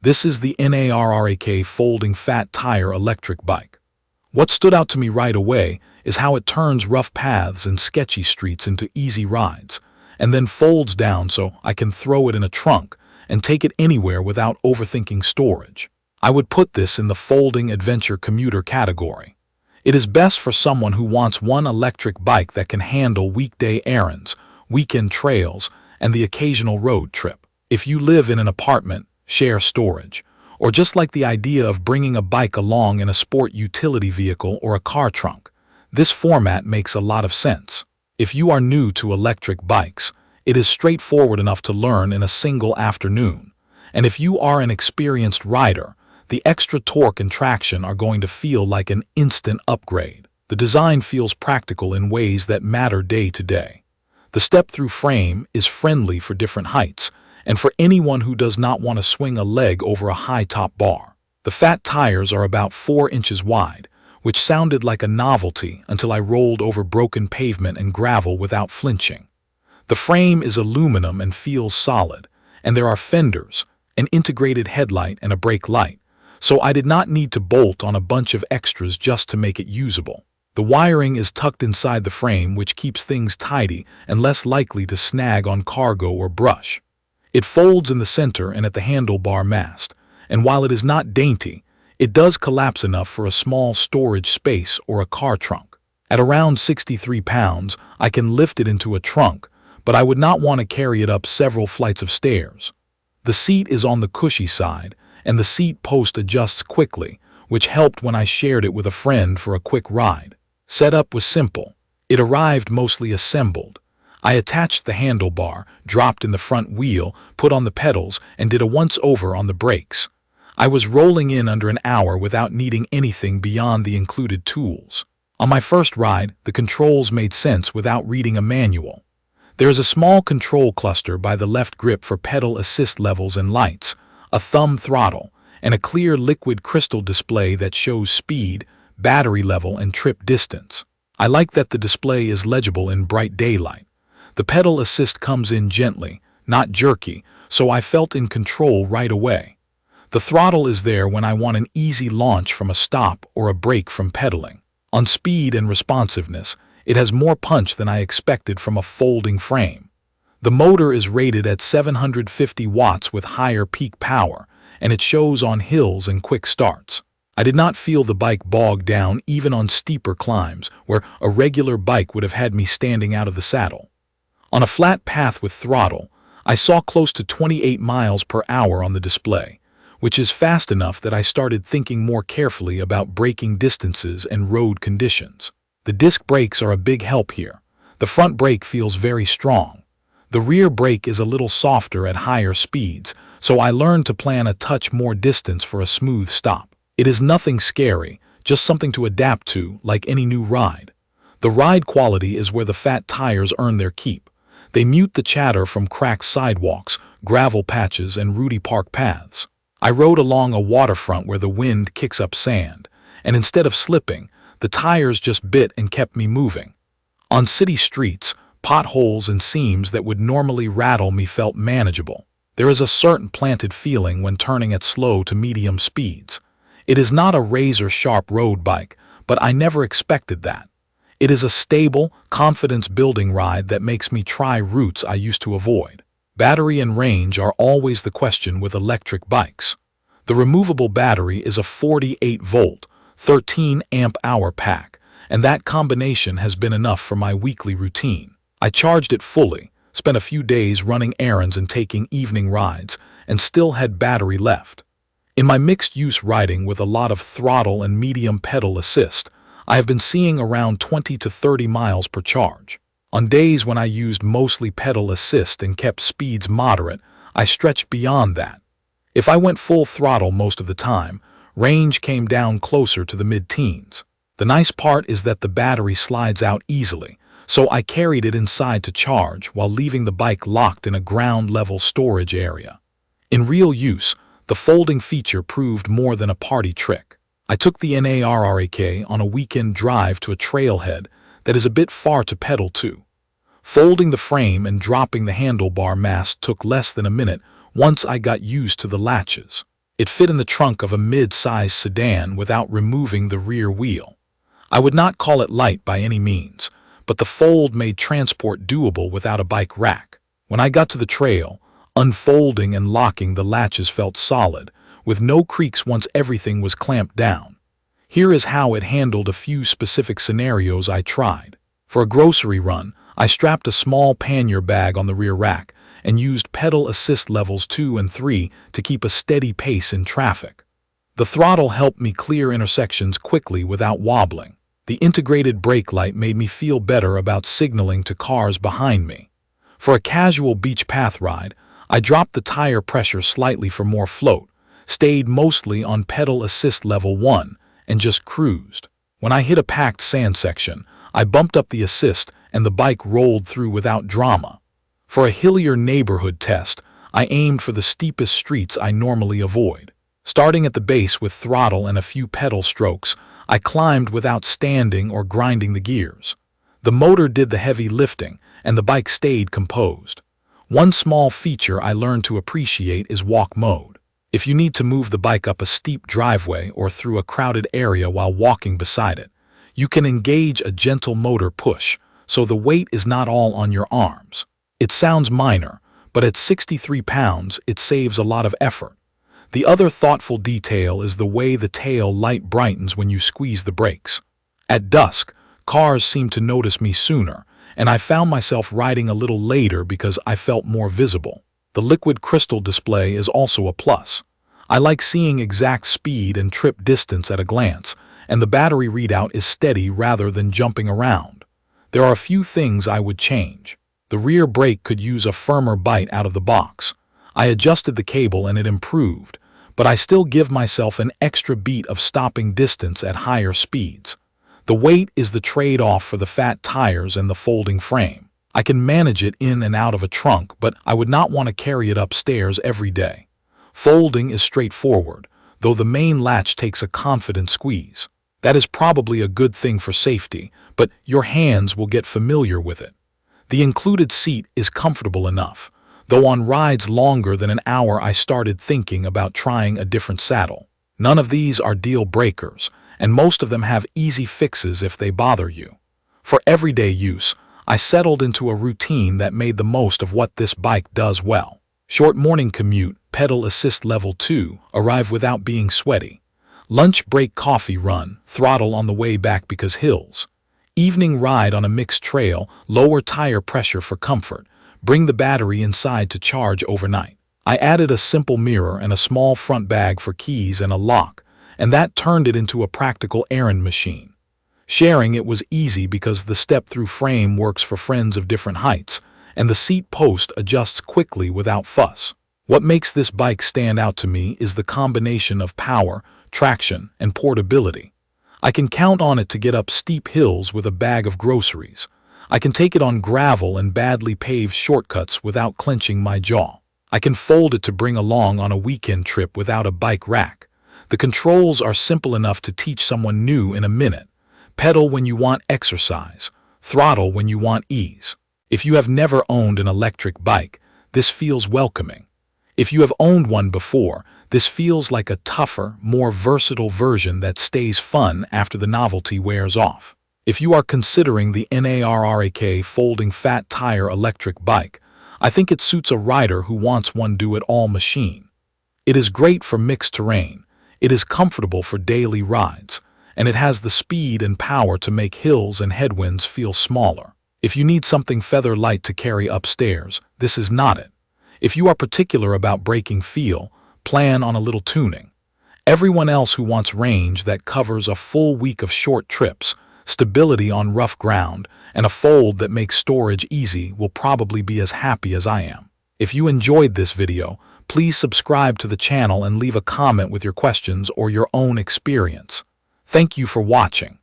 This is the NARRAK folding fat tire electric bike. What stood out to me right away is how it turns rough paths and sketchy streets into easy rides, and then folds down so I can throw it in a trunk and take it anywhere without overthinking storage. I would put this in the folding adventure commuter category. It is best for someone who wants one electric bike that can handle weekday errands, weekend trails, and the occasional road trip. If you live in an apartment, share storage, or just like the idea of bringing a bike along in a sport utility vehicle or a car trunk, this format makes a lot of sense. If you are new to electric bikes, it is straightforward enough to learn in a single afternoon. And if you are an experienced rider, the extra torque and traction are going to feel like an instant upgrade. The design feels practical in ways that matter day to day. The step-thru frame is friendly for different heights, and for anyone who does not want to swing a leg over a high top bar. The fat tires are about 4 inches wide, which sounded like a novelty until I rolled over broken pavement and gravel without flinching. The frame is aluminum and feels solid, and there are fenders, an integrated headlight, and a brake light, so I did not need to bolt on a bunch of extras just to make it usable. The wiring is tucked inside the frame, which keeps things tidy and less likely to snag on cargo or brush. It folds in the center and at the handlebar mast, and while it is not dainty, it does collapse enough for a small storage space or a car trunk. At around 63 pounds, I can lift it into a trunk, but I would not want to carry it up several flights of stairs. The seat is on the cushy side, and the seat post adjusts quickly, which helped when I shared it with a friend for a quick ride. Setup was simple. It arrived mostly assembled. I attached the handlebar, dropped in the front wheel, put on the pedals, and did a once-over on the brakes. I was rolling in under an hour without needing anything beyond the included tools. On my first ride, the controls made sense without reading a manual. There is a small control cluster by the left grip for pedal assist levels and lights, a thumb throttle, and a clear liquid crystal display that shows speed, battery level, and trip distance. I like that the display is legible in bright daylight. The pedal assist comes in gently, not jerky, so I felt in control right away. The throttle is there when I want an easy launch from a stop or a brake from pedaling. On speed and responsiveness, it has more punch than I expected from a folding frame. The motor is rated at 750 watts with higher peak power, and it shows on hills and quick starts. I did not feel the bike bog down even on steeper climbs, where a regular bike would have had me standing out of the saddle. On a flat path with throttle, I saw close to 28 miles per hour on the display, which is fast enough that I started thinking more carefully about braking distances and road conditions. The disc brakes are a big help here. The front brake feels very strong. The rear brake is a little softer at higher speeds, so I learned to plan a touch more distance for a smooth stop. It is nothing scary, just something to adapt to like any new ride. The ride quality is where the fat tires earn their keep. They mute the chatter from cracked sidewalks, gravel patches, and rooty park paths. I rode along a waterfront where the wind kicks up sand, and instead of slipping, the tires just bit and kept me moving. On city streets, potholes and seams that would normally rattle me felt manageable. There is a certain planted feeling when turning at slow to medium speeds. It is not a razor-sharp road bike, but I never expected that. It is a stable, confidence-building ride that makes me try routes I used to avoid. Battery and range are always the question with electric bikes. The removable battery is a 48-volt, 13-amp-hour pack, and that combination has been enough for my weekly routine. I charged it fully, spent a few days running errands and taking evening rides, and still had battery left. In my mixed-use riding with a lot of throttle and medium pedal assist, I have been seeing around 20 to 30 miles per charge. On days when I used mostly pedal assist and kept speeds moderate, I stretched beyond that. If I went full throttle most of the time, range came down closer to the mid-teens. The nice part is that the battery slides out easily, so I carried it inside to charge while leaving the bike locked in a ground-level storage area. In real use, the folding feature proved more than a party trick. I took the NARRAK on a weekend drive to a trailhead that is a bit far to pedal to. Folding the frame and dropping the handlebar mast took less than a minute once I got used to the latches. It fit in the trunk of a mid-sized sedan without removing the rear wheel. I would not call it light by any means, but the fold made transport doable without a bike rack. When I got to the trail, unfolding and locking the latches felt solid, with no creaks once everything was clamped down. Here is how it handled a few specific scenarios I tried. For a grocery run, I strapped a small pannier bag on the rear rack and used pedal assist levels 2 and 3 to keep a steady pace in traffic. The throttle helped me clear intersections quickly without wobbling. The integrated brake light made me feel better about signaling to cars behind me. For a casual beach path ride, I dropped the tire pressure slightly for more float, stayed mostly on pedal assist level 1, and just cruised. When I hit a packed sand section, I bumped up the assist and the bike rolled through without drama. For a hillier neighborhood test, I aimed for the steepest streets I normally avoid. Starting at the base with throttle and a few pedal strokes, I climbed without standing or grinding the gears. The motor did the heavy lifting, and the bike stayed composed. One small feature I learned to appreciate is walk mode. If you need to move the bike up a steep driveway or through a crowded area while walking beside it, you can engage a gentle motor push, so the weight is not all on your arms. It sounds minor, but at 63 pounds, it saves a lot of effort. The other thoughtful detail is the way the tail light brightens when you squeeze the brakes. At dusk, cars seem to notice me sooner, and I found myself riding a little later because I felt more visible. The liquid crystal display is also a plus. I like seeing exact speed and trip distance at a glance, and the battery readout is steady rather than jumping around. There are a few things I would change. The rear brake could use a firmer bite out of the box. I adjusted the cable and it improved, but I still give myself an extra beat of stopping distance at higher speeds. The weight is the trade-off for the fat tires and the folding frame. I can manage it in and out of a trunk, but I would not want to carry it upstairs every day. Folding is straightforward, though the main latch takes a confident squeeze. That is probably a good thing for safety, but your hands will get familiar with it. The included seat is comfortable enough, though on rides longer than an hour I started thinking about trying a different saddle. None of these are deal breakers, and most of them have easy fixes if they bother you. For everyday use, I settled into a routine that made the most of what this bike does well. Short morning commute, pedal assist level 2, arrive without being sweaty. Lunch break coffee run, throttle on the way back because hills. Evening ride on a mixed trail, lower tire pressure for comfort. Bring the battery inside to charge overnight. I added a simple mirror and a small front bag for keys and a lock, and that turned it into a practical errand machine. Sharing it was easy because the step-through frame works for friends of different heights, and the seat post adjusts quickly without fuss. What makes this bike stand out to me is the combination of power, traction, and portability. I can count on it to get up steep hills with a bag of groceries. I can take it on gravel and badly paved shortcuts without clenching my jaw. I can fold it to bring along on a weekend trip without a bike rack. The controls are simple enough to teach someone new in a minute. Pedal when you want exercise, throttle when you want ease. If you have never owned an electric bike, this feels welcoming. If you have owned one before, this feels like a tougher, more versatile version that stays fun after the novelty wears off. If you are considering the NARRAK folding fat tire electric bike, I think it suits a rider who wants one do-it-all machine. It is great for mixed terrain, it is comfortable for daily rides, and it has the speed and power to make hills and headwinds feel smaller. If you need something feather light to carry upstairs, this is not it. If you are particular about braking feel, plan on a little tuning. Everyone else who wants range that covers a full week of short trips, stability on rough ground, and a fold that makes storage easy will probably be as happy as I am. If you enjoyed this video, please subscribe to the channel and leave a comment with your questions or your own experience. Thank you for watching.